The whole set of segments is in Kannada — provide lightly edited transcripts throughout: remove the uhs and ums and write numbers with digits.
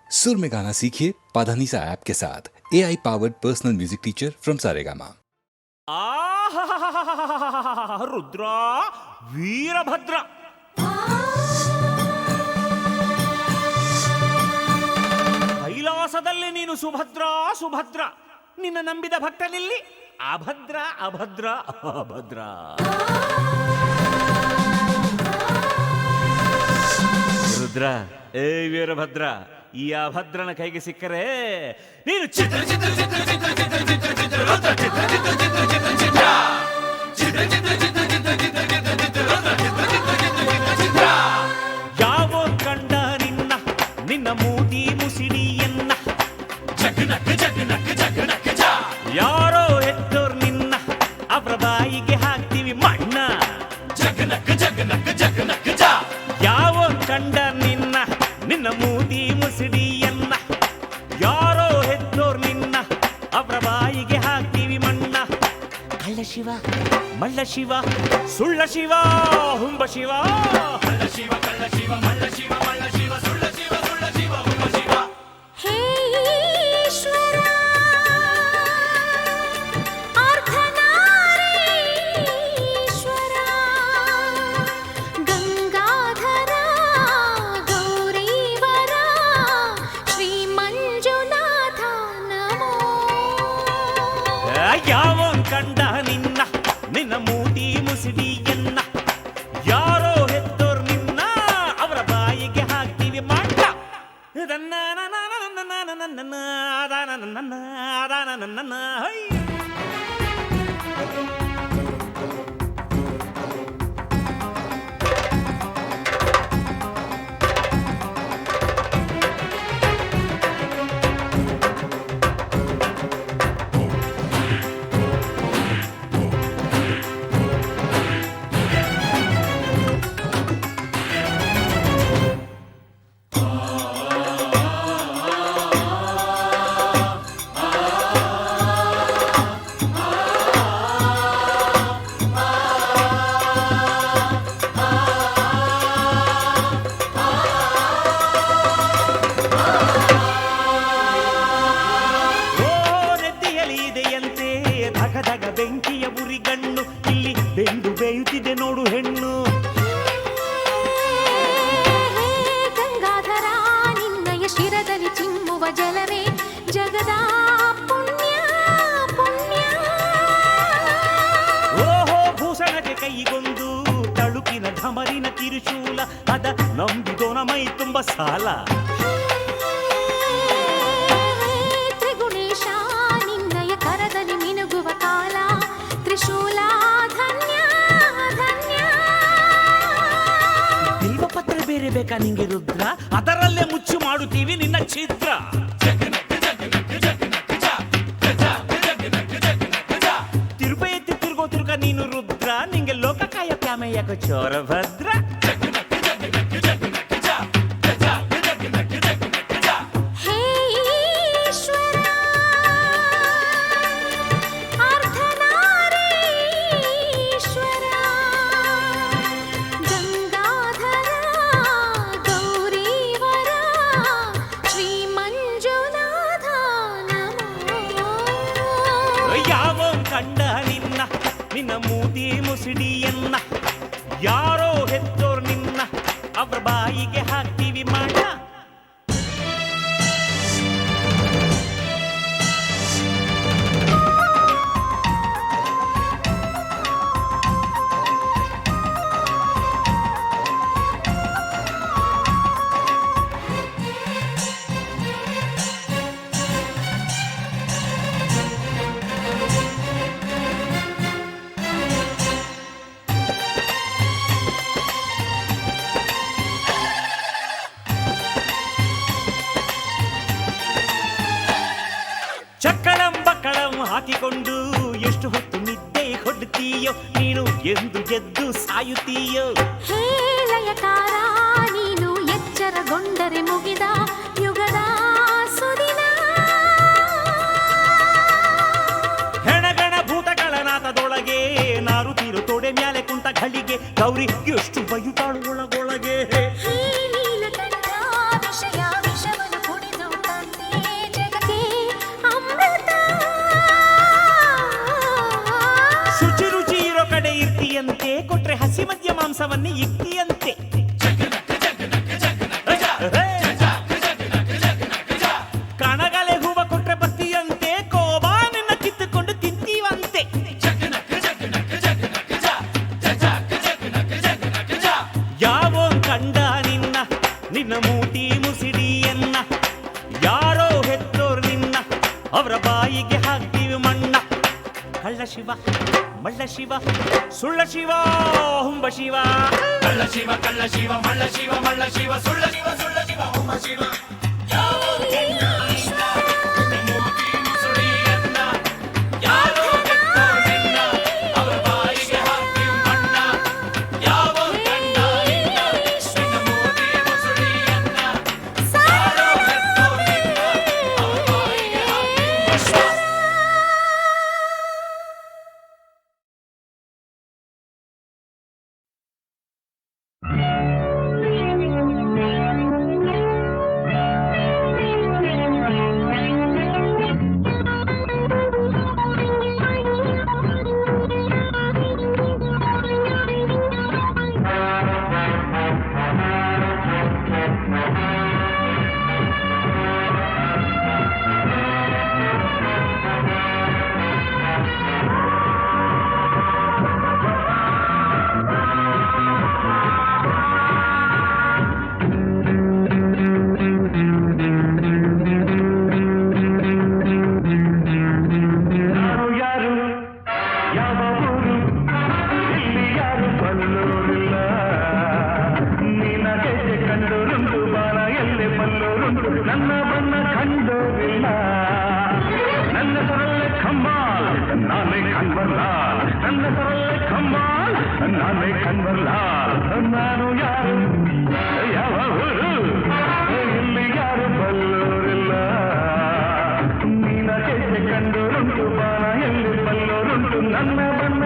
सुर में गाना सीखिए पाधानीसा ऐप के साथ AI powered personal music teacher from Saregama. Rudra Veerabhadra ಕೈಲಾಸದಲ್ಲಿ ನೀನು ಸುಭದ್ರ ಸುಭದ್ರ, ನಿನ್ನ ನಂಬಿದ ಭಕ್ತನಿಲ್ಲಿ ಅಭದ್ರ ಅಭದ್ರ ಅಭದ್ರ. ರುದ್ರ, ಏ ವೀರಭದ್ರ, ಈ ಅಭದ್ರನ ಕೈಗೆ ಸಿಕ್ಕರೆ ನೀನು ಚಿತ್ರ ಚಿತ್ರ ಚಿತ್ರ ಚಿತ್ರ ಚಿತ್ರ ಚಿತ್ರ ಚಿತ್ರ ರುದ್ರ ಚಿತ್ರ ಚಿತ್ರ ಚಿತ್ರ ಚಿತ್ರ ಚಿತ್ರ ಚಿತ್ರ ಚಿತ್ರ ಚಿತ್ರ ಚಿತ್ರ ಚಿತ್ರ ಚಿತ್ರ ಚಿತ್ರ ರುದ್ರ ಚಿತ್ರ ಚಿತ್ರ ಚಿತ್ರ ಚಿತ್ರ ಚಿತ್ರ. ಯಾವೋ ಕಂಡ ನಿನ್ನ ನಿನ್ನ ಮೂತಿ ಮುಸಿಡಿಯನ್ನ ಜಗನಕ ಜಗನಕ ಜಗನಕ ಜ. ಯಾರೋ ಹೆತ್ತೋರ್ ನಿನ್ನ ಅವರ ಬಾಯಿಗೆ ಹಾಕ್ತೀವಿ ಮಣ್ಣ ಜಗನಕ ಜಗನಕ ಜಗನಕ ಜ. ಯಾವೋ ಕಂಡ ನಿನ್ನ ನಿನ್ನ ಮೂತಿ ಮುಸಿಡಿಯನ್ನ, ಯಾರೋ ಹೆತ್ತೋರ್ ನಿನ್ನ ಅವರ ಬಾಯಿಗೆ ಹಾಕ್ತೀವಿ ಮಣ್ಣ. ಕಳ್ಳ ಶಿವ ಮಳ್ಳ ಶಿವ ಸುಳ್ಳ ಶಿವ ಹುಂಬ ಶಿವ. ಕಳ್ಳ ಶಿವ ಕಳ್ಳ ಶಿವ ಮಳ್ಳ ಶಿವ ಮಳ್ಳ ಶಿವ ಸುಳ್ಳ ಶಿವ ಸುಳ್ಳ ಶಿವ ಹುಂಬ ಶಿವ. ಹೇ ಈಶ್ವರ ಅರ್ಧನಾರೀಶ್ವರ ಗಂಗಾಧರ ಗೌರೀವರ ಶ್ರೀ ಮಂಜುನಾಥ ನಮೋ. ಯಾವ ಕಂಡ ನಿನ್ನ ನಿನ್ನ ಮೂತಿ ಮುಸಿಡಿಯನ್ನ, ಯಾರೋ ಹೆತ್ತೋರ್ ನಿನ್ನ ಅವರ ಬಾಯಿಗೆ ಹಾಕ್ತೀವಿ ಮಣ್ಣ. ಹೈ ಬೆಂಕಿಯ ಉರಿಗಣ್ಣು, ಇಲ್ಲಿ ಬೆಂದು ಬೇಯುತ್ತಿದೆ ನೋಡು ಹೆಣ್ಣು. ಗಂಗಾಧರ ನಿನ್ನಯ ಶಿರದಲ್ಲಿ ಚಿಮ್ಮುವ ಜಲವೇ ಜಗದ ಪುಣ್ಯ ಪುಣ್ಯ. ಓಹೋ ಭೂಷಣಕ್ಕೆ ಕೈಗೊಂದು ತಳುಕಿನ ಢಮರಿನ ಕಿರುಶೂಲ, ಅದ ನಂಬಿದೋನ ಮೈ ತುಂಬ ಸಾಲ. ತ್ರಿಗುಣೇಶ ನಿನ್ನಯ ಕರದಲ್ಲಿ ಮಿನುಗುವ ಕಾಲ ತ್ರಿಶೂಲ ಧನ್ಯ ಧನ್ಯ. ಬಿಲ್ವ ಪತ್ರ ಬೇರೆ ಬೇಕಾ ನಿಂಗೆ ರುದ್ರ, ಅದರಲ್ಲೇ ಮುಚ್ಚು ಮಾಡುತ್ತೀವಿ ನಿನ್ನ ಛಿದ್ರ. ತಿರುಪ ಎತ್ತಿ ತಿರುಗೋ ತಿರುಗ ನೀನು ರುದ್ರ, ನಿಂಗೆ ಲೋಕಕಾಯ ಕ್ಯಾಮೆಯಕ ಚೋರ ಭದ್ರ. ಹೇ ಈಶ್ವರ ಅರ್ಧನಾರೀಶ್ವರ ಗಂಗಾಧರ ಗೌರೀವರ ಶ್ರೀ ಮಂಜುನಾಥ ನಮೋ. ಯಾವ ಕಂಡ ನಿನ್ನ ನಿನ್ನ ಮೂತಿ ಮುಸಿಡಿಯನ್ನ, ಯಾರೋ ಹೆತ್ತೋರ್ ನಿನ್ನ ಅವ್ರ ಬಾಯಿಗೆ ಹಾಕ್ತೀವಿ ಮಣ್ಣ. ಚಕ್ಕಳಂ ಬಕ್ಕಳಂ ಹಾಕಿಕೊಂಡು ಎಷ್ಟು ಹೊತ್ತು ನಿದ್ದೆ ಕೊಡ್ತೀಯೋ ನೀನು, ಎಂದು ಎದ್ದು ಸಾಯುತ್ತೀಯೋ. ಹೇ ಲಯಕಾರ ನೀನು ಎಚ್ಚರಗೊಂಡರೆ ಮುಗಿದ ಯುಗದ ಸುದಿನ. ಹೆಣಗಣ ಭೂತಗಳ ನಾಥದೊಳಗೆ ನಾರುತ್ತೀರು ತೊಡೆ ಮ್ಯಾಲೆ ಕುಂತ ಘಳಿಗೆ ಗೌರಿ ಎಷ್ಟು ಬಯುತ್ತಾಳು ಒಳಗೊಳಗೆ. ಹೇ ನೀಲಕಂಠ ವಿಷಯ ವಿಷವನ್ನು ಕುಡಿದು ಮಾಂಸವನ್ನೇ ಇಕ್ಕಿಯಂತೆ. ಕಣಗಲೆ ಹೂವ ಕೊಟ್ರೆ ಬತ್ತಿಯಂತೆ, ಕೋಬಾ ನಿನ್ನ ಕಿತ್ತುಕೊಂಡು ತಿಂತೀವಂತೆ. ಯಾವೋ ಕಂಡ ನಿನ್ನ ಮೂತಿ ಮುಸಿಡಿಯನ್ನ, ಯಾರೋ ಹೆತ್ತೋರ್ ನಿನ್ನ ಅವರ ಬಾಯಿಗೆ ಹಾಕ್ತೀವಿ ಮಣ್ಣ. ಕಳ್ಳ ಶಿವ ಮಳ್ಳ ಶಿವ ಸುಳ್ಳ ಶಿವ ಹುಂಬ ಶಿವ. ಕಳ್ಳ ಶಿವ ಕಳ್ಳ ಶಿವ ಮಳ್ಳ ಶಿವ ಮಳ್ಳ ಶಿವ ಸುಳ್ಳ ಶಿವ ಸುಳ್ಳ ಶಿವ ಹುಂಬ ಶಿವ. ನಾನು ಯಾರು ಯಾವ ಊರು ಇಲ್ಲಿ ಯಾರು ಬಲ್ಲೋರಿಲ್ಲ. ನೀನ ಕೆಸೆ ಕಂಡೋರುಂಟು ಬಾಣ ಎಲ್ಲಿ ಬಲ್ಲೋರುಂಟು ನನ್ನ ಬಣ್ಣ ಕಂಡೋರಿಲ್ಲ. ನನ್ನ ಹೆಸರಲ್ಲೇ ಕಮ್ಮಾಲ್ ನಾನೇ ಕನ್ವರ್ಲಾಲ್. ನನ್ನ ಹೆಸರಲ್ಲೇ ಕಮ್ಮಾಲ್ ನಾನೇ ಕನ್ವರ್ಲಾಲ್. ನಾನು ಯಾರು ಯಾವ ಊರು ಇಲ್ಲಿ ಯಾರು ಬಲ್ಲೋರಿಲ್ಲ. ನೀನ ಗೆಜ್ಜೆ ಕಂಡೋರುಂಟು ಬಾಣ ಎಲ್ಲಿ ಬಲ್ಲೋರುಂಟು ನನ್ನ ಬಣ್ಣ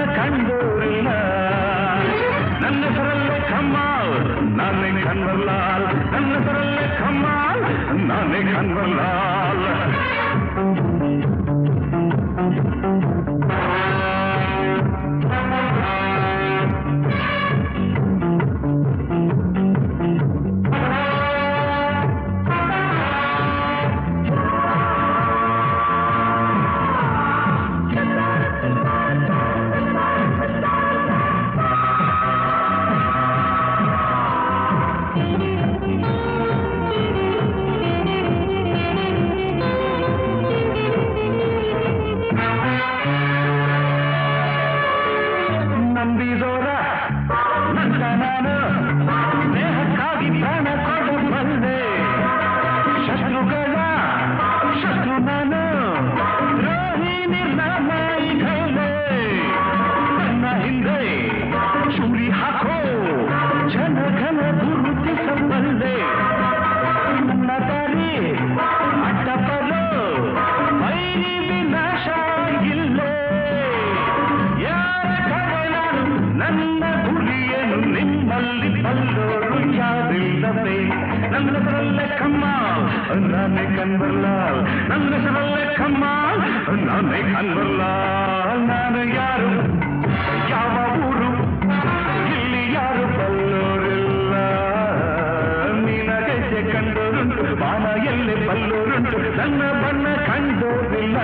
ಕಂಡೋರಿಲ್ಲ.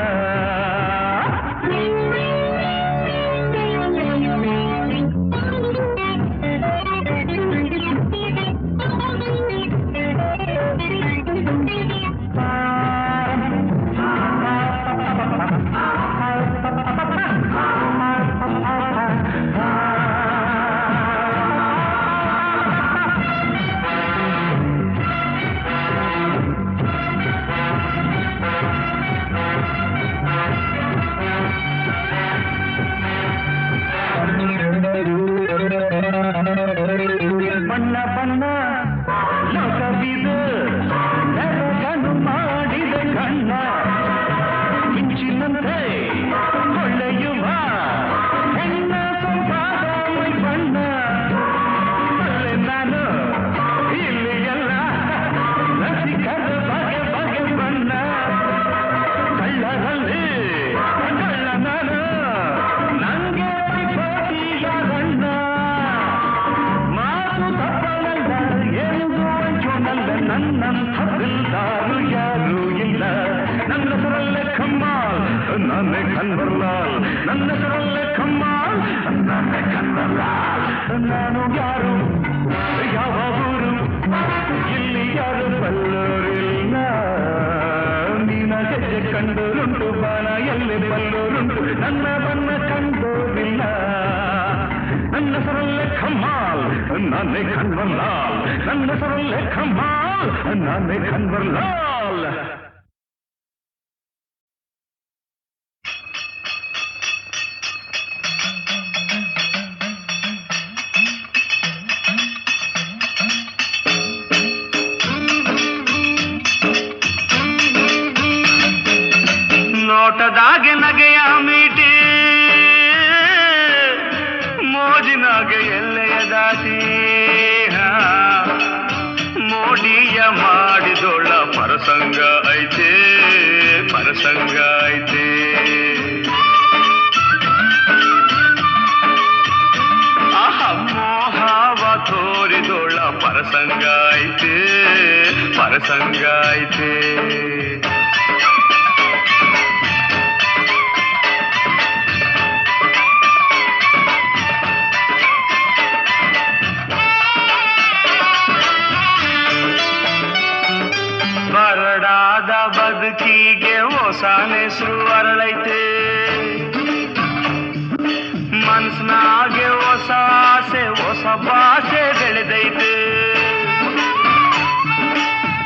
ನಾನೇ ಕನ್ವರ್ಲಾಲ್ ನನ್ನ ಹೆಸರಲ್ಲೇ ಕಮ್ಮಾಲ್ ನಾನೇ ಕನ್ವರ್ಲಾಲ್ ನಾನು ಯಾರು ಯಾವ ಊರು ಇಲ್ಲಿ ಯಾರು ಬಲ್ಲೋರಿಲ್ಲ ನೀನ ಗೆಜ್ಜೆ ಕಂಡೋರುಂಟು ಬಾಣ ಎಲ್ಲಿ ಬಲ್ಲೋರುಂಟು ನನ್ನ ಬಣ್ಣ ಕಂಡೋರಿಲ್ಲ ನನ್ನ ಹೆಸರಲ್ಲೇ ಕಮ್ಮಾಲ್ ನಾನೇ ಕನ್ವರ್ಲಾಲ್ ನನ್ನ ಹೆಸರಲ್ಲೇ ಕಮ್ಮಾಲ್ ನಾನೇ ಕನ್ವರ್ಲಾಲ್ ನೋಟದಾಗೆ ನಗೆಯ ಮೀಟಿ ಮೋಜಿನಾಗೆ ಎಲ್ಲೆಯ ದಾಟಿ ಮೋಡಿಯ ಮಾಡಿದೊಳ್ಳ ಪರಸಂಗ ಐತೆ ಪರಸಂಗ ಐತೆ ಮೋಹವ ತೋರಿದೊಳ್ಳ ಪರಸಂಗ ಐತೆ ಪರಸಂಗ ಐತೆ ಬರಡಾದ ಬದುಕಿಗೆ ಹೊಸನೆಸರು ಅರಳೈತೆ ಮನ್ಸನಾಗೆ ಹೊಸ ಆಸೆ ಹೊಸ ಭಾಷೆ ಬೆಳೆದೈತೆ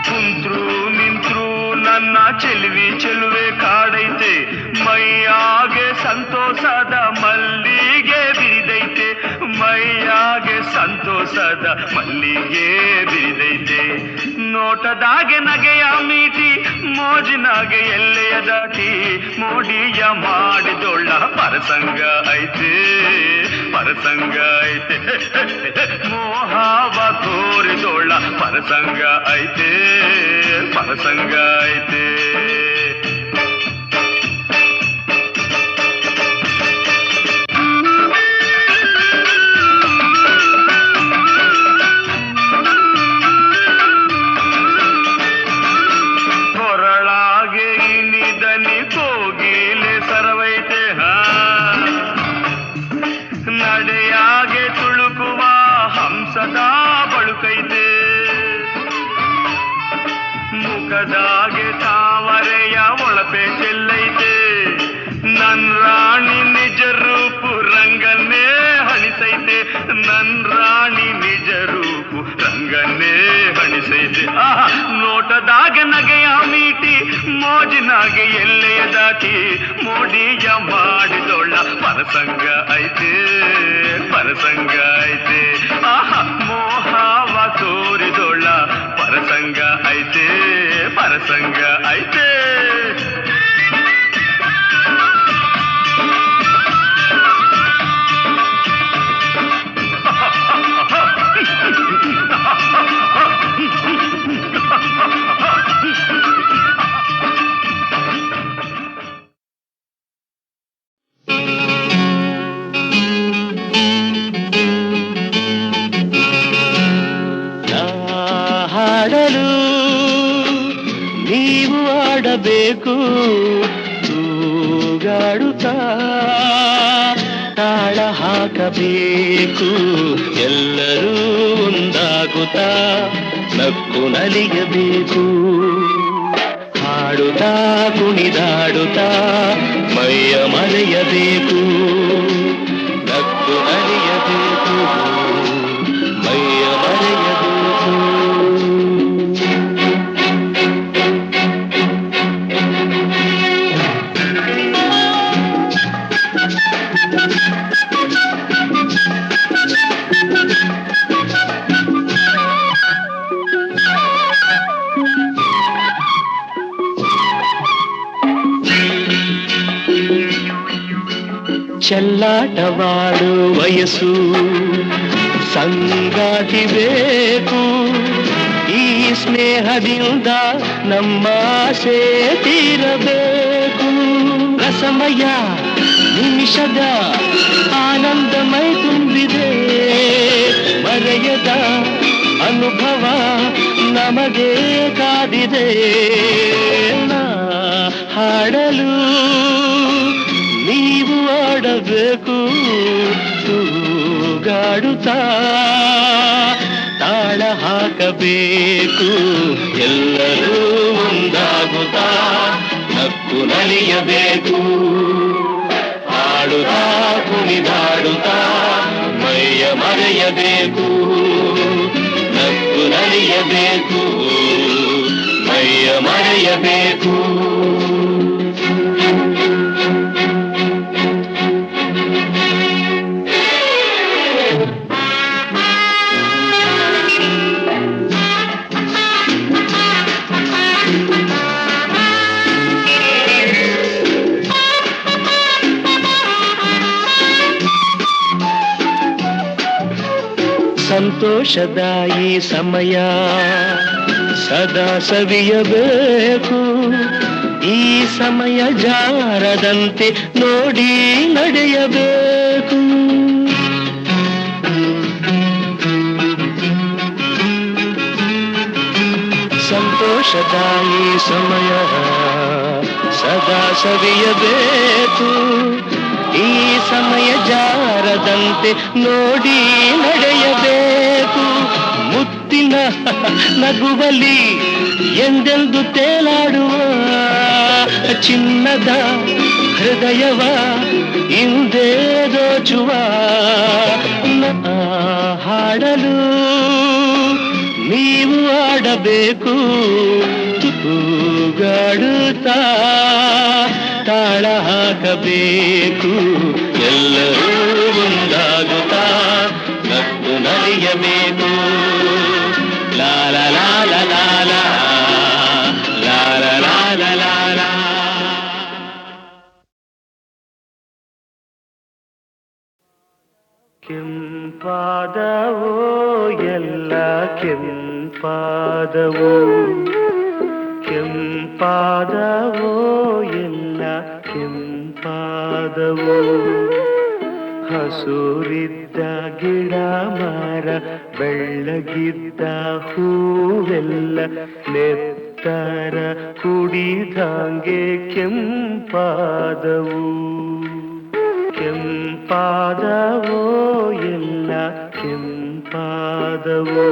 ಕುಂತ್ರು ನಿಂತ್ರು ನನ್ನ ಚೆಲುವೆ ಕಾಡೈತೆ ಮೈಯಾಗೆ ಸಂತೋಷದ ಮಲ್ಲಿಗೆ ಬಿರಿದೈತೆ ಮೈಯಾಗೆ ಸಂತೋಷದ ಮಲ್ಲಿಗೆ ಬಿರಿದೈತೆ ನೋಟದಾಗೆ ನಗೆಯ ಮೀಟಿ ಮೋಜಿನಾಗೆ ಎಲ್ಲೆಯ ದಾಟಿ ಮೋಡಿಯ ಮಾಡಿದೊಳ್ಳ ಪರಸಂಗ ಐತೆ ಪರಸಂಗ ಐತೆ ಮೋಹವ ತೋರಿದೊಳ್ಳ ಪರಸಂಗ ಐತೆ ಪರಸಂಗ ಐತೆ ನಡೆಯಾಗೆ ತುಳುಕುವ ಹಂಸದ ಬಳುಕೈತೆ ಮುಖದಾಗೆ ತಾವರೆಯ ಒಳಪೆ ಚೆಲ್ಲೈತೆ ನನ್ ರಾಣಿ ನಿಜ ರೂಪು ರಂಗನ್ನೇ ಹಣಿಸೈತೆ ನನ್ ರಾಣಿ ನಿಜ ರೂಪು ರಂಗನ್ನೇ ಹಣಿಸೈತೆ ನೋಟದಾಗೆ ನಗೆಯ ಮೀಟಿ ಮೋಜಿನಾಗೆ ಎಲ್ಲೆಯ ದಾಟಿ ಮೋಡಿಯ ಮಾಡಿದೊಳ್ಳ ಪರಸಂಗ ಐತೆ ಪರಸಂಗ ಐತೆ ಮೋಹವ ತೋರಿದೊಳ್ಳ ಪರಸಂಗ ಐತೆ ಪರಸಂಗ ಐತೆ ಹಾಡಲು ನೀವು ಆಡಬೇಕು ತೂಗಾಡುತ್ತಾ ತಾಳ ಹಾಕಬೇಕು ಎಲ್ಲರೂ ಒಂದಾಗುತ್ತಾ ನಕ್ಕು ನಲಿಯಬೇಕು ಹಾಡುತ್ತಾ ಕುಣಿದಾಡುತ್ತಾ ಮೈಯ ಮರೆಯಬೇಕು ನಕ್ಕು ನಲಿಯಬೇಕು ಮೈಯ ಮರೆಯಬೇಕು ಚೆಲ್ಲಾಟವಾಡು ವಯಸ್ಸು ಸಂಗಾತಿ ಬೇಕು ಈ ಸ್ನೇಹದಿಂದ ನಮ್ಮ ಆಸೆ ತೀರಬೇಕು ರಸಮಯ ನಿಮಿಷದ ಆನಂದಮಯ ತುಂಬಿದೆ ಮರೆಯದ ಅನುಭವ ನಮಗೆ ಕಾದಿದೆ ಹಾಡಲು ಹಾಡುತ್ತಾ ತಾಳ ಹಾಕಬೇಕು ಎಲ್ಲರೂ ಒಂದಾಗುತ್ತಾ ನಕ್ಕು ನಲಿಯಬೇಕು ಹಾಡುತ್ತಾ ಕುಣಿದಾಡುತ್ತಾ ಮೈಯ ಮರೆಯಬೇಕು ನಕ್ಕು ನಲಿಯಬೇಕು ಮೈಯ ಮರೆಯಬೇಕು ಸಂತೋಷದ ಈ ಸಮಯ ಸದಾ ಸವಿಯಬೇಕು ಈ ಸಮಯ ಜಾರದಂತೆ ನೋಡಿ ನಡೆಯಬೇಕು ಸಂತೋಷದ ಈ ಸಮಯ ಸದಾ ಸವಿಯಬೇಕು ಈ ಸಮಯ ಜಾರದಂತೆ ನೋಡಿ ನಡೆಯಬೇಕು ಮುತ್ತಿನ ನಗುವಲಿ ಎಂದೆಂದು ತೇಲಾಡುವ ಚಿನ್ನದ ಹೃದಯವ ಹಿಂದೆ ದೋಚುವ ಹಾಡಲು ನೀವು ಆಡಬೇಕು ತೂಗಾಡುತ್ತಾ ತಾಳ ಹಾಕಬೇಕು ಎಲ್ಲರೂ ಒಂದಾಗುತ್ತಾ ನಕ್ಕು ನಲಿಯಬೇಕು ಲಾಲ ಲಾಲ ಲಾಲ ಲಾಲ ಲಾಲ ಲಾಲ ಕೆಂಪಾದವೋ ಎಲ್ಲ ಕೆಂಪಾದವೋ ಕೆಂಪಾದವೋ ಎಲ್ಲ ಕೆಂಪಾದವೋ ಹಸುರಿದ್ದ ಗಿಡ ಮರ ಬೆಳ್ಳಗಿದ್ದ ಹೂವೆಲ್ಲ ನೆತ್ತರ ಕುಡಿದಂಗೆ ಕೆಂಪಾದವು ಕೆಂಪಾದವೋ ಎಲ್ಲ ಕೆಂಪಾದವೋ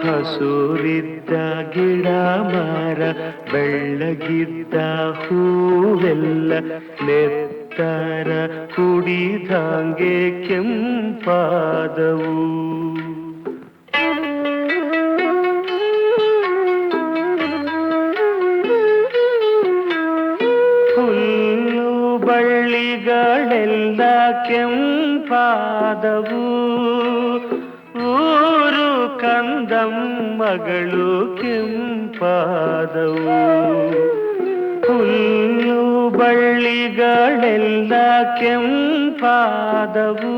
ಹಸುರಿದ್ದ ಗಿಡ ಮರ ಬೆಳ್ಳಗಿದ್ದ ಹೂವೆಲ್ಲ ನೆತ್ತರ ಕುಡಿದಂಗೆ ಕೆಂಪಾದವು ಹುಲ್ಲು ಬಳ್ಳಿಗಳೆಲ್ಲ ಕೆಂಪಾದವು ಊರು ಕಂದಮ್ಮಗಳು ಕೆಂಪಾದವು ಹುಲ್ಲು ಬಳ್ಳಿಗಳೆಲ್ಲ ಕೆಂಪಾದವು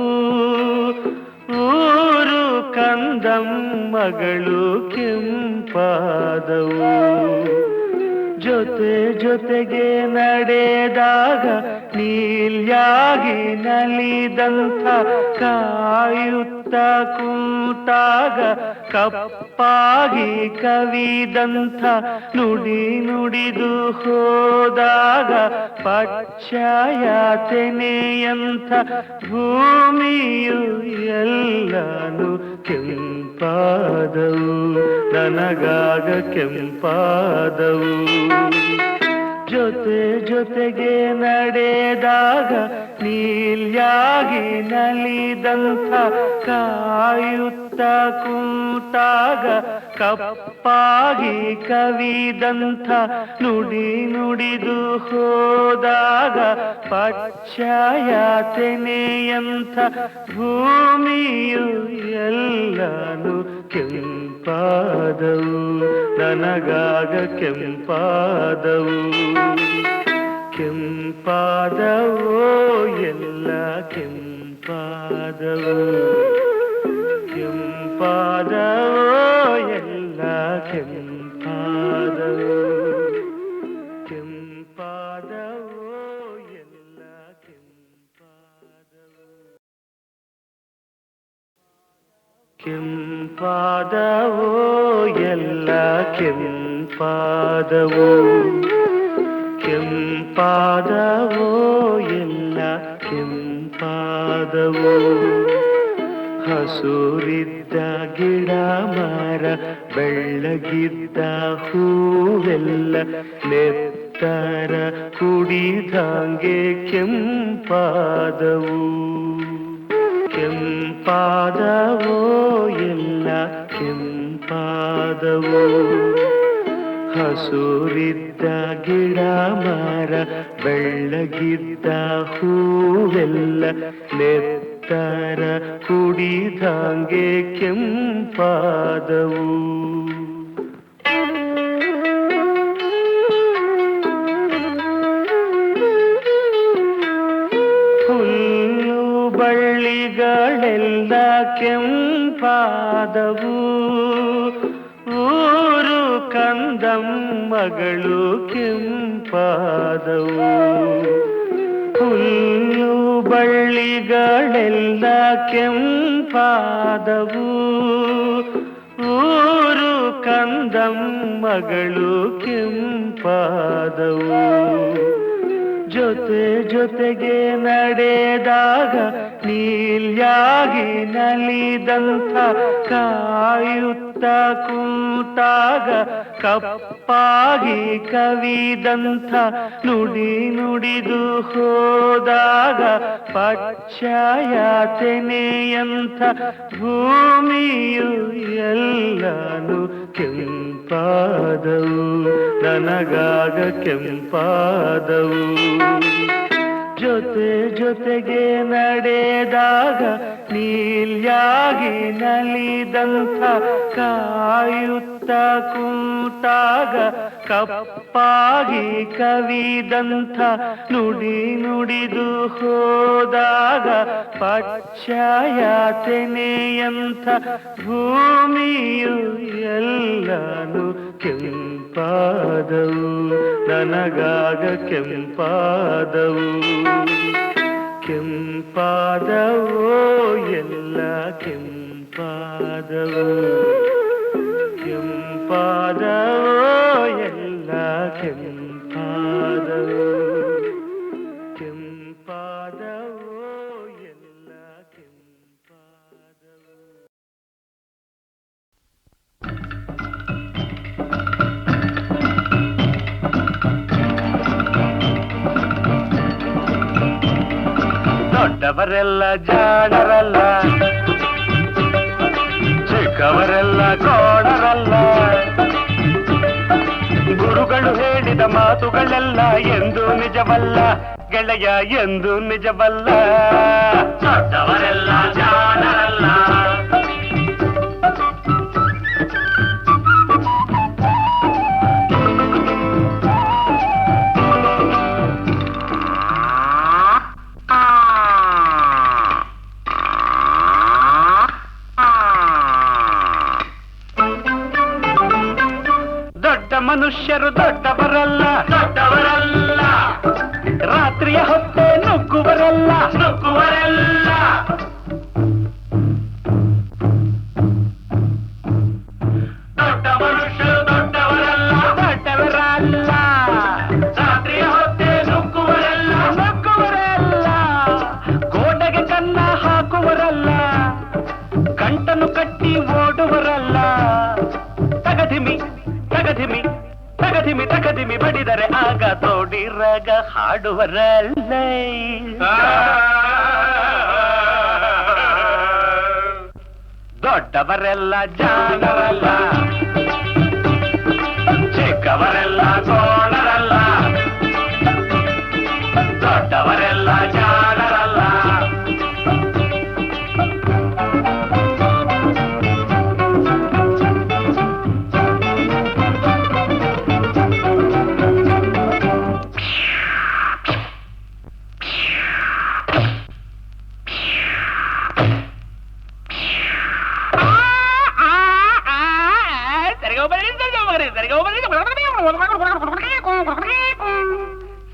ಊರು ಕಂದಮ್ಮಗಳು ಕೆಂಪಾದವು ಜೊತೆ ಜೊತೆಗೆ ನಡೆದಾಗ ನೀಲ್ಯಾಗಿ ನಲಿದಂಥ ಕಾಯುತ್ತ ಕೂತಾಗ ಕಪ್ಪಾಗಿ ಕವಿದಂಥ ನುಡಿ ನುಡಿದು ಹೋದಾಗ ಪಚ್ಚಯಾತನೆಯಂಥ ಭೂಮಿಯು ಎಲ್ಲಾನು ಕೆಂಪಾದವು ನನಗಾಗ ಕೆಂಪಾದವು ಜೊತೆ ಜೊತೆಗೆ ನಡೆದಾಗ ನೀಲ್ಯಾಗಿ ನಲಿದಂಥ ಕಾಯುತ್ತ ಕೂತಾಗ ಕಪ್ಪಾಗಿ ಕವಿದಂಥ ನುಡಿ ನುಡಿದು ಹೋದಾಗ ಪಚ್ಚಯಾತನೆಯಂಥ ಭೂಮಿಯು ಎಲ್ಲಾನು ಕೆಂಪಾದವು ನನಗಾಗ ಕೆಂಪಾದವು ಕೆಂಪಾದವೋ ಎಲ್ಲ ಕೆಂಪಾದವು ಕೆಂಪಾದವೋ ಎಲ್ಲ ಕೆಂಪಾದವು ಕೆಂಪಾದವೋ ಎಲ್ಲ ಕೆಂಪಾದವು ಕೆಂಪಾದವೋ ಎಲ್ಲ ಕೆಂಪಾದವು ಕೆಂಪಾದವೋ ಎಲ್ಲ ಕೆಂಪಾದವು ಹಸೂರಿದ್ದ ಗಿಡ ಮರ ಬೆಳ್ಳಗಿದ್ದ ಹೂವೆಲ್ಲ ನೆತ್ತರ ಕುಡಿದಂಗೆ ಕೆಂಪಾದವು ಕೆಂಪಾದವೋ ಎಲ್ಲ ಕೆಂಪಾದವು ಹಸೂರಿದ್ದ ಗಿಡ ಮರ ಬೆಳ್ಳಗಿದ್ದ ಹೂವೆಲ್ಲ ನೆತ್ತರ ಕುಡಿದಂಗೆ ಕೆಂಪಾದವು ಹುಲ್ಲು ಬಳ್ಳಿಗಳೆಲ್ಲ ಕೆಂಪಾದವು ಊರು ಕಂದಮ್ಮಗಳು ಕೆಂಪಾದವು ಹುಲ್ಲು ಬಳ್ಳಿಗಳೆಲ್ಲ ಕೆಂಪಾದವು ಊರು ಕಂದಮ್ಮಗಳು ಕೆಂಪಾದವು ಜೊತೆ ಜೊತೆಗೆ ನಡೆದಾಗ ನೀಲ್ಯಾಗಿ ನಲಿದಂಥ ಕಾಯುತ್ತ ಕೂತಾಗ ಕಪ್ಪಾಗಿ ಕವಿದಂಥ ನುಡಿ ನುಡಿದು ಹೋದಾಗ ಪಚ್ಚಯಾತನೆಯಂಥ ಭೂಮಿಯು ಎಲ್ಲಾನು ಕೆಂಪಾದವು ನನಗಾಗ ಕೆಂಪಾದವು ಜೊತೆ ಜೊತೆಗೆ ನಡೆದಾಗ ನೀಲ್ಯಾಗಿ ನಲಿದಂಥ ಕಾಯುತ್ತ ಕೂತಾಗ ಕಪ್ಪಾಗಿ ಕವಿದಂಥ ನುಡಿ ನುಡಿದು ಹೋದಾಗ ಪಚ್ಚಯಾತನೆಯಂಥ ಭೂಮಿಯು ಎಲ್ಲಾನು ಕೆಂಪಾದವು ನನಗಾಗ ಕೆಂಪಾದವು ಕೆಂಪಾದವೋ ಎಲ್ಲ ಕೆಂಪಾದವು ಕೆಂಪಾದವೋ ಎಲ್ಲ ಕೆಂಪಾದವು ಕೆಂಪಾದವೋ ಎಲ್ಲ ಕೆಂಪಾದವು ದೊಡ್ಡವರೆಲ್ಲ ಜಾಣರಲ್ಲ ಚಿಕ್ಕವರೆಲ್ಲ ಕೋಣರಲ್ಲ ಗುರುಗಳು ಹೇಳಿದ ಮಾತುಗಳೆಲ್ಲ ಎಂದು ನಿಜವಲ್ಲ ಗೆಳೆಯ ಎಂದು ನಿಜವಲ್ಲ ದೊಡ್ಡವರೆಲ್ಲ ಜಾಣರಲ್ಲ ಮನುಷ್ಯರು ದೊಡ್ಡವರಲ್ಲ ದೊಡ್ಡವರಲ್ಲ ರಾತ್ರಿಯ ಹೊತ್ತೆ ನುಗ್ಗುವರಲ್ಲ ನುಗ್ಗುವರಲ್ಲ ದೊಡ್ಡ ಮನುಷ್ಯರು ದೊಡ್ಡವರಲ್ಲ ದೊಡ್ಡವರಲ್ಲ ರಾತ್ರಿಯ ಹೊತ್ತೆ ನುಗ್ಗುವರಲ್ಲ ನುಗ್ಗುವರಲ್ಲ ಗೋಡೆಗೆ ಕನ್ನ ಹಾಕುವರಲ್ಲ ಗಂಟನ್ನು ಕಟ್ಟಿ ಓಡುವರಲ್ಲ ತಗಧಿಮಿ ತಗಧಿಮಿ ತಗಧಿಮಿ ತಗಧಿಮಿ ಬಡಿದರೆ ಆಗ ತೋಡಿರಗ ಹಾಡುವರಲ್ಲ ದೊಡ್ಡವರೆಲ್ಲ ಜಾಣರಲ್ಲ ಚಿಕ್ಕವರೆಲ್ಲ ಕೋಣರಲ್ಲ ದೊಡ್ಡವರೆಲ್ಲ ಜಾಣರಲ್ಲ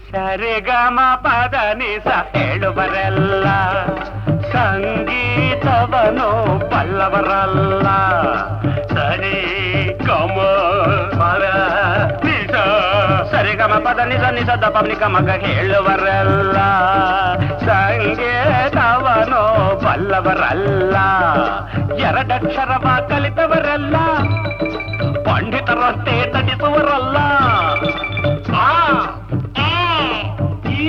ಸರಿಗಮ ಪದ ನಿಸ ಹೇಳುವರೆಲ್ಲ ಸಂಗೀತವನು ಬಲ್ಲವರಲ್ಲ ಸರಿ ಗಮ ಪದ ನಿಸ ಸರಿಗಮ ಪದ ನಿಜ ನಿಜದ ಪಬ್ಲಿಕ ಮಗ ಹೇಳುವರಲ್ಲ, ಸಂಗೀತವನೋ ಬಲ್ಲವರಲ್ಲ, ಎರಡಕ್ಷರವ ಕಲಿತವರಲ್ಲ, ಪಂಡಿತರಷ್ಟೇ ನಟಿಸುವರಲ್ಲ. ಆ, ಎ, ಈ,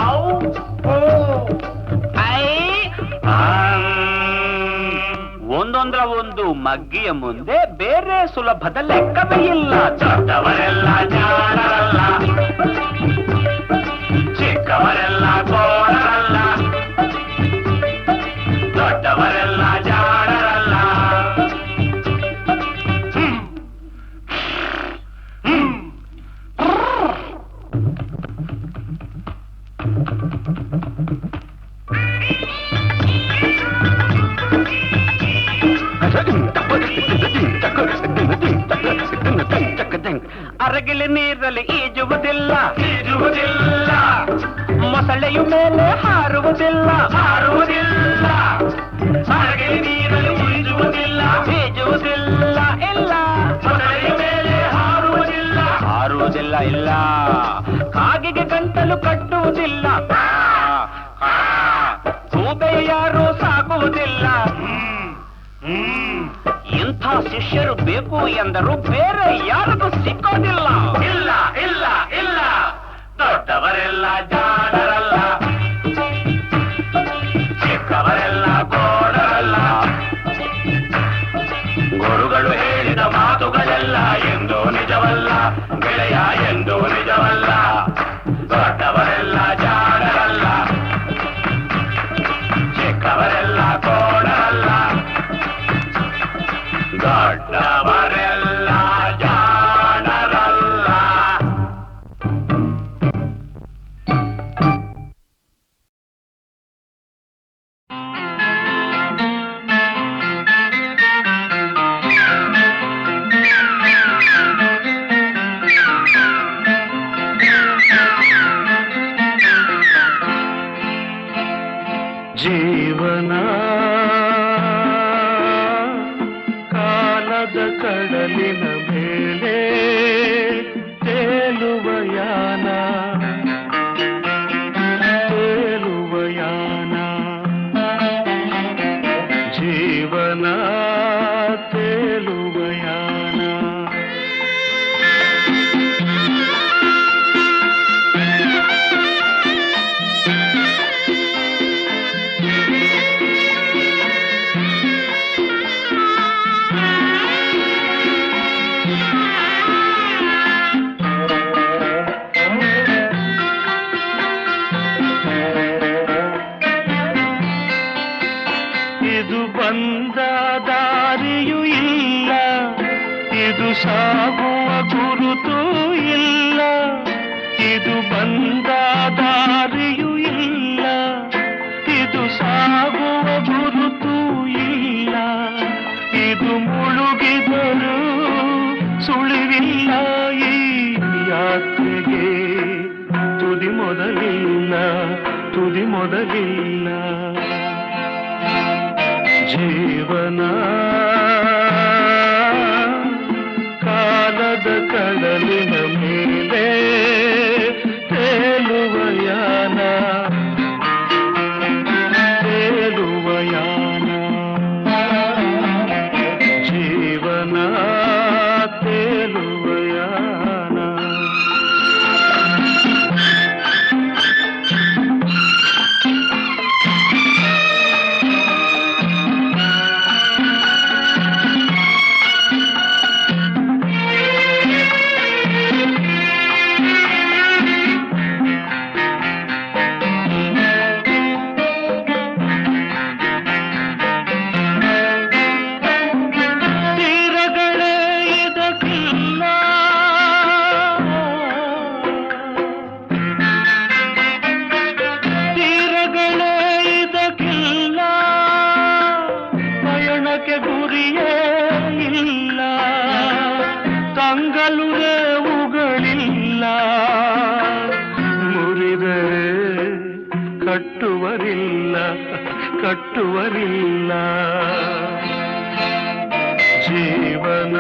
ಔ, ಓ, ಐ, ಒಂದೊಂದರ ಒಂದು ಮಗ್ಗಿಯ ಮುಂದೆ ಬೇರೆ ಸುಲಭದ ಲೆಕ್ಕವೇ ಇಲ್ಲ. ದೊಡ್ಡವರೆಲ್ಲ ಜಾಣರಲ್ಲ, ಚಿಕ್ಕವರೆಲ್ಲ ಗೋಳರಲ್ಲ, ದೊಡ್ಡವರೆಲ್ಲ ಜಾಣರಲ್ಲ. ಅರಗಿಲಿ ನೀರಲ್ಲಿ ಈಜುವುದಿಲ್ಲ, ಮೊಸಳೆಯು ಮೇಲೆ ಹಾರುವುದಿಲ್ಲ, ಅರಗಿಲಿ ನೀರಲ್ಲಿ ಈಜುವುದಿಲ್ಲ, ಇಲ್ಲ, ಮೊಸಳೆಯ ಮೇಲೆ ಹಾರುವುದಿಲ್ಲ, ಇಲ್ಲ, ಕಾಗಿಗೆ ಗಂಟಲು ಕಟ್ಟುವುದಿಲ್ಲ, ಗೂಬೆಯ ಯಾರೂ ಸಾಕುವುದಿಲ್ಲ. ಇಂಥ ಶಿಷ್ಯರು ಬೇಕು ಎಂದರು ಬೇರೆ ಯಾರಿಗೂ ಸಿಕ್ಕೋದಿಲ್ಲ. ಇಲ್ಲ, ಇಲ್ಲ, ಇಲ್ಲ, ದೊಡ್ಡವರೆಲ್ಲ ಜಾಣರಲ್ಲ, ಚಿಕ್ಕವರೆಲ್ಲ ಗೋಡರಲ್ಲ, ಗುರುಗಳು ಹೇಳಿದ ಮಾತುಗಳೆಲ್ಲ ಎಂದೂ ನಿಜವಲ್ಲ, ಗೆಳೆಯ ಎಂದೂ ನಿಜವಲ್ಲ. ದೊಡ್ಡವರೆಲ್ಲ ಜಾಣರಲ್ಲ, ಚಿಕ್ಕವರೆಲ್ಲ ಗೋಡರಲ್ಲ, ದೊಡ್ಡವರೆಲ್ಲ ಜಾಣರಲ್ಲ. ಜೀವನ ಕಾಲದ ಕಡಲಿನ ಮೇಲೆ ತೇಲುವ ಯಾನ, ಜೀವನ ತೇಲುವ ಯಾನ. ಇದು ಬಂದ ದಾರಿಯೂ ಇಲ್ಲ, ಇದು ಸಾಗುವ ಗುರುತು ಇಲ್ಲ, ಇದು ಬಂದ ದಾರಿಯೂ ಇಲ್ಲ, ಇದು ಸಾಗುವ ಗುರುತು ಇಲ್ಲ, ಇದು ಮುಳುಗಿದರೂ ಸುಳಿವಿಲ್ಲ, ಈ ಯಾತ್ರೆಗೆ ತುದಿ ಮೊದಲಿಲ್ಲ, ತುದಿ ಮೊದಲಿಲ್ಲ. ಜೀವನ ಕಾಲದ ಕಡಲಿನ ಮೇಲೆ ತೇಲುವ ಯಾನ, ತೇಲುವ ಯಾನ. ಜೀವನ ತೇಲುವ ಯಾನ. ಕಟ್ಟುವರಿಲ್ಲ ಕಟ್ಟುವರಿಲ್ಲ ಜೀವನ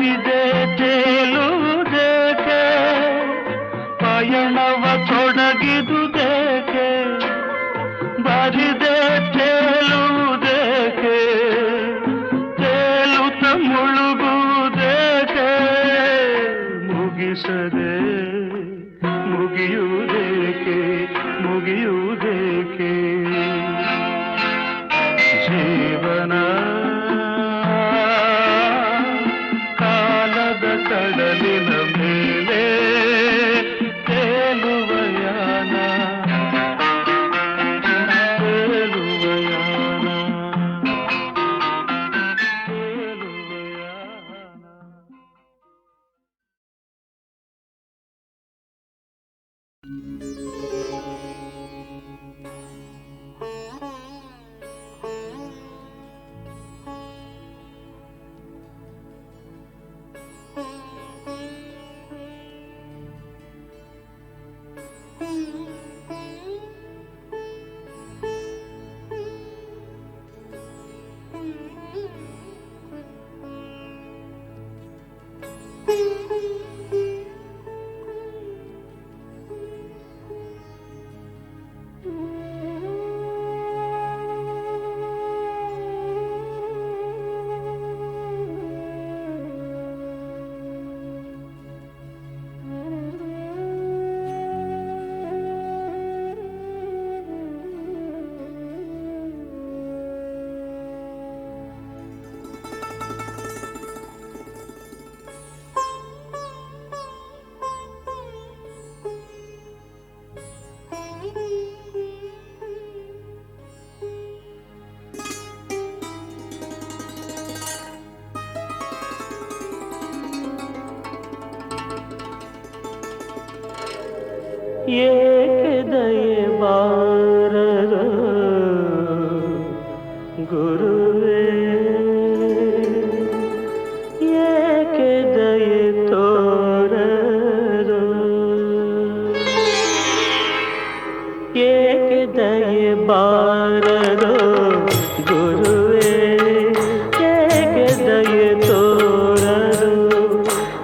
ಬರಿದೆ ತೇಲುವುದೇಕೆ ಪಯಣವ ತೊಡಗಿದುದೇಕೆ ಬರಿದೆ ತೇಲುವುದೇಕೆ ತೇಲುತ್ತ ಮುಳುಗುವುದೇಕೆ ಮುಗಿಸದೆ ಮುಗಿಯುವುದೇಕೆ ಮುಗಿಯುವುದೇಕೆ ಜೀವನ ಕಾಲದ ಕಡಲಿನ ಮೇಲೆ ತೇಲುವ ಯಾನ ತೇಲುವ ಯಾನ ತೇಲುವ ಯಾನ. ಏಕೆ ದಯೆ ಬಾರದು ಗುರುವೇ ಏಕೆ ದಯೆ ತೋರದು ಏಕೆ ದಯೆ ಬಾರದು ಗುರುವೇ ಏಕೆ ದಯೆ ತೋರದು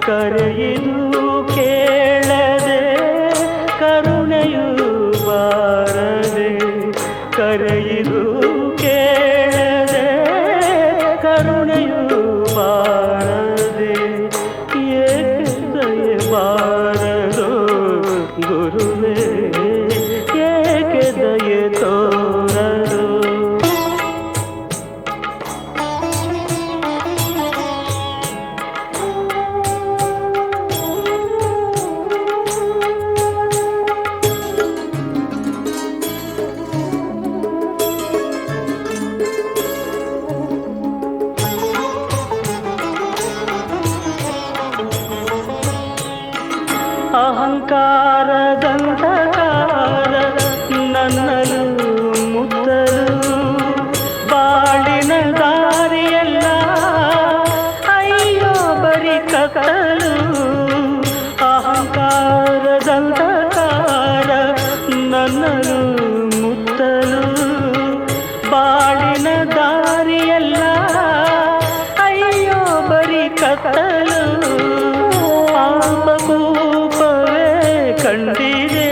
ಕರೆಯಿದು ಕೇಳದೆ ಕರುಣೆಯು ಬಾರದೆ ಕರೆಯಿದು ಕೇಳದೆ ಕರುಣೆಯು ಬಾರದೆ ಏಕೆ ದಯೆ ಬಾರದು ಗುರುವೇ ಏಕೆ ದಯೆ ತೋರದು. ಅಹಂಕಾರದಂಧಕಾರ ನನ್ನಲು ಮುತ್ತಲು ಬಾಳಿನ ದಾರಿಯೆಲ್ಲ ಅಯ್ಯೋ ಬರಿ ಕತ್ತಲು ಅಹಂಕಾರದಂಧಕಾರ ನನ್ನಲು ಮುತ್ತಲು ಬಾಳಿನ ದಾರಿಯೆಲ್ಲ ಅಯ್ಯೋ ಬರಿ ಕತ್ತಲು ಆಪಕೂಪವೇ ಕಂಡಿದೆ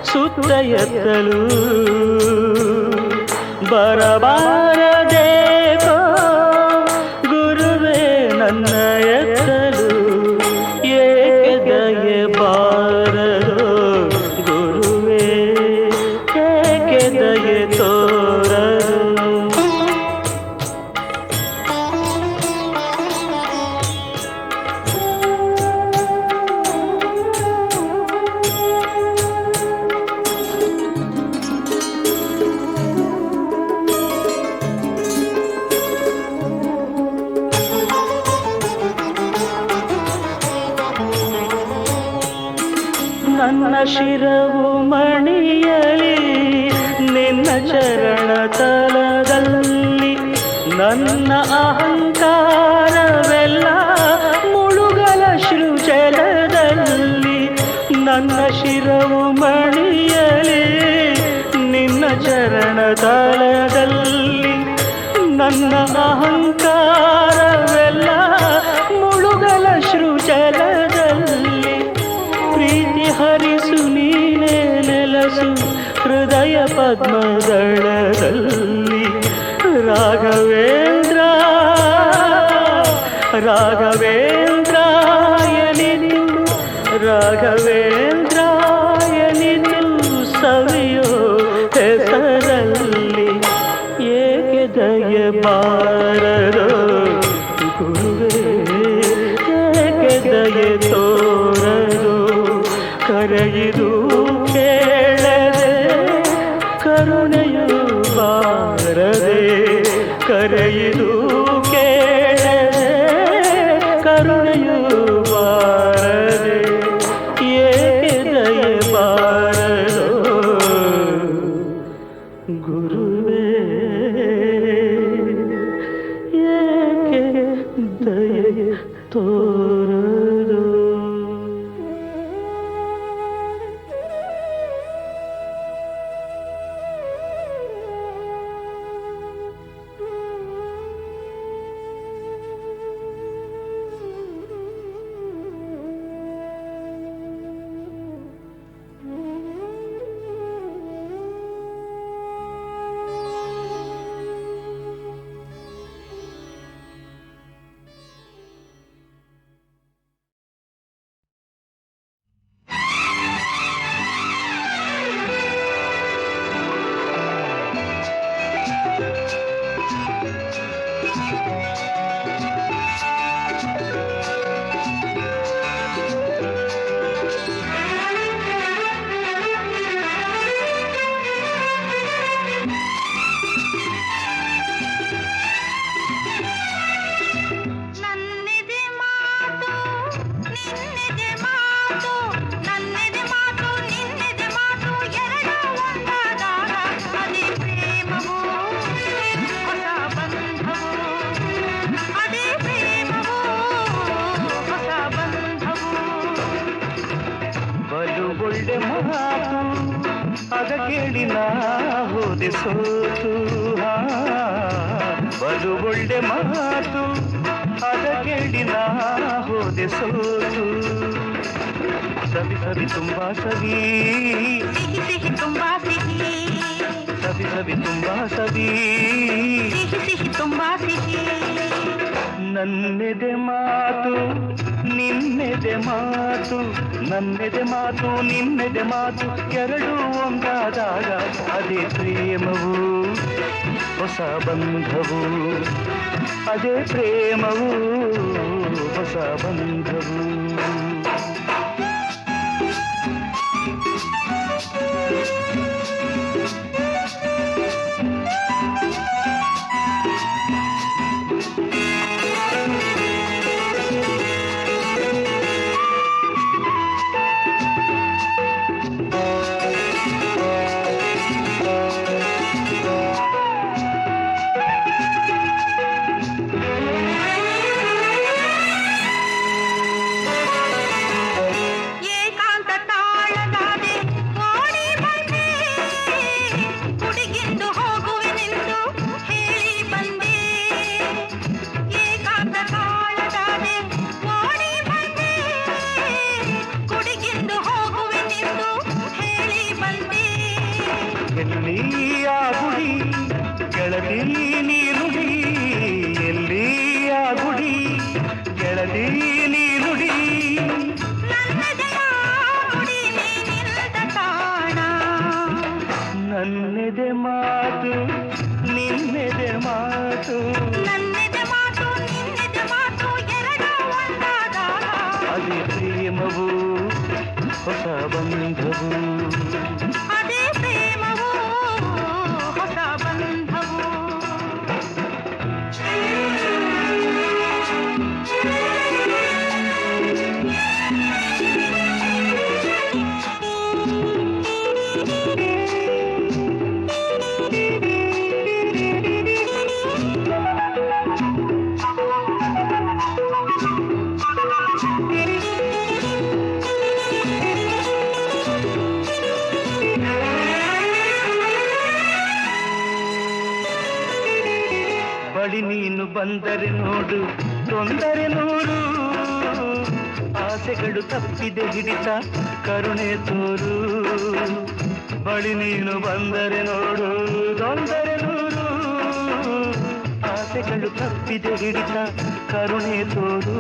ಸುತ್ತ ಎತ್ತಲು ಬರಬಾರದೇಕೋ ಗುರುವೇ ನನ್ನ ಎತ್ತಲು ಏಕೆ ದಯೆ ಬಾರದು ಗುರುವೇ ಏಕೆ ದಯೆ ತೋರದು. ನನ್ನ ಶಿರವು ಮಣಿಯಲಿ ನಿನ್ನ ಚರಣ ತಲದಲ್ಲಿ ನನ್ನ ಅಹಂಕಾರವೆಲ್ಲ ಮುಳುಗಲ ಸೃಜಲದಲ್ಲಿ ನನ್ನ ಶಿರವು ಮಣಿಯಲಿ ನಿನ್ನ ಚರಣ ತಲದಲ್ಲಿ ನನ್ನ ನನ್ನ ಅಹಂಕಾರವೆಲ್ಲ ಮುಳುಗಲ ಸೃಜಲದಲ್ಲಿ ಪ್ರೀತಿ ಹರಿಸು ನೀನೇ ನೆಲಸು ಹೃದಯ ಪದ್ಮದಳದಲ್ಲಿ ರಾಘವೇಂದ್ರ ರಾಘವೇಂದ್ರಾಯನಿದು ರಾಘವೇಂದ್ರಾಯನಿದು ಸವಿಯೋ ಹೆಸರಲ್ಲಿ ಏಕೆ ದಯೆ ಬಾರದೋ ಗುರುವೇ ಏಕೆ ದಯೆ ತೋರದೋ ಕರೆಯಿದು ಕೇಳದೆ ಕರುಣೆಯು ಬಾರದೆ ಕರೆಯಿದು ಕೇಳದೆ ಕರುಣೆಯು ಬಾರದೆ ಏಕೆ ದಯೆ ಬಾರದೋ ಗುರುವೇ ಏಕೆ ದಯೆ ತೋರದೋ. ಒಳ್ಳೆ ಮಾತು ಅದ ಕೇಳಿ ನಾ ಹೋದೆ ಸೋತು ಬಲು ಒಳ್ಳೆ ಮಾತು ಅದ ಕೇಳಿ ನಾ ಹೋದೆ ಸೋತು ಸವಿ ಸವಿ ತುಂಬಾ ಸವಿ ಸಿಹಿ ಸಿಹಿ ತುಂಬಾ ಸಿಹಿ ಸವಿ ಸವಿ ತುಂಬಾ ಸವಿ ಸಿಹಿ ಸಿಹಿ ತುಂಬಾ ಸಿಹಿ ನನ್ನೆದೆ ಮಾತು ನಿನ್ನೆದೆ ಮಾತು ನನ್ನೆದೆ ಮಾತು ನಿನ್ನೆದೆ ಮಾತು ಎರಡು ಒಂದಾದಾಗ ಅದೇ ಪ್ರೇಮವು ಹೊಸ ಬಂಧವು ಅದೇ ಪ್ರೇಮವು ಹೊಸ ಬಂಧವು ಎಲ್ಲಿಯ ಗುಡಿ ಗೆಳತಿ ನೀನುಡಿ ಎಲ್ಲಿಯ ಗುಡಿ ಗೆಳತಿ ನೀನುಡಿ ನನ್ನೆದೆ ಮಾತು ನಿನ್ನೆದೆ ಮಾತು ಅದೇ ಪ್ರೇಮವು ಹೊಸ ಬಂಧವು ನೀನು ಬಂದರೆ ನೋಡು ತೊಂದರೆ ನೂರು ಆಸೆಗಳು ತಪ್ಪಿದೆ ಹಿಡಿತ ಕರುಣೆ ತೋರು ಬಳಿ ನೀನು ಬಂದರೆ ನೋಡು ತೊಂದರೆ ನೂರು ಆಸೆಗಳು ತಪ್ಪಿದೆ ಹಿಡಿತ ಕರುಣೆ ತೋರು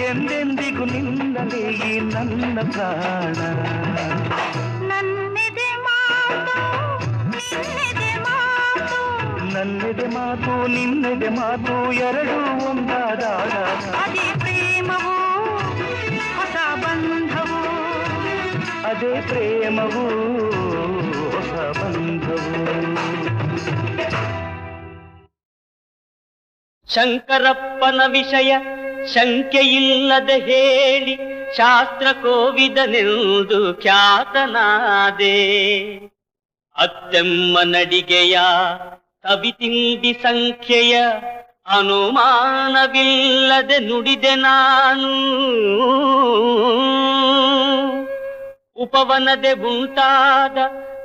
ಎಂದೆಂದಿಗೂ ನಿನ್ನಲೇ ಈ ನನ್ನ ಪ್ರಾಣ ನನ್ನೆದೆ ಮಾತು ನಿನ್ನೆದೆ ಮಾತು ನನ್ನೆದೆ ಮಾತು ನಿನ್ನೆದೆ ಮಾತು ಎರಡೂ ಒಂದಾದಾಗ ಅದೇ ಪ್ರೇಮವು ಹೊಸ ಬಂಧವು ಅದೇ ಪ್ರೇಮವು ಹೊಸ ಬಂಧವು ಶಂಕರಪ್ಪನ ವಿಷಯ ಶಂಕೆಯಿಲ್ಲದೆ ಹೇಳಿ ಶಾಸ್ತ್ರ ಕೋವಿದನೆಂದು ಖ್ಯಾತನಾದೆ ಅತ್ತೆಮ್ಮ ನಡಿಗೆಯ ಕವಿತಿಂಡಿ ಸಂಖ್ಯೆಯ ಅನುಮಾನವಿಲ್ಲದೆ ನುಡಿದೆ ನಾನು ಉಪವನದೆ ಉಂಟಾದ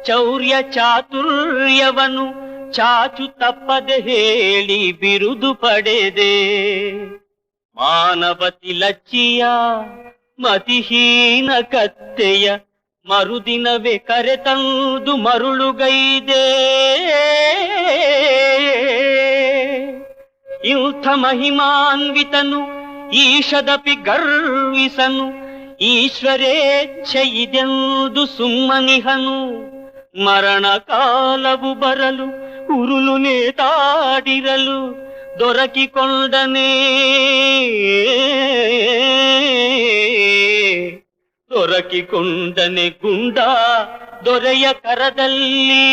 ಚೌರ್ಯ ಚಾತುರ್ಯವನು ಚಾಚು ತಪ್ಪದೆ ಹೇಳಿ ಬಿರುದು ಪಡೆದೆ ಮಾನವತಿ ಲಚ್ಚಿಯ ಮತಿಹೀನ ಕತ್ತೆಯ ಮರುದಿನವೇ ಕರೆತಂದು ಮರುಳುಗೈದೆ ಇಂಥ ಮಹಿಮಾನ್ವಿತನು ಈಶದಪಿ ಗರ್ವಿಸನು ಈಶ್ವರೇಚ್ಛೆ ಇದೆಂದು ಸುಮ್ಮನಿಹನು ಮರಣ ಕಾಲವು ಬರಲು ಉರುಳು ನೇತಾಡಿರಲು ದೊರಕಿಕೊಂಡನೇ ಗುಂಡ ದೊರೆಯ ಕರದಲ್ಲಿ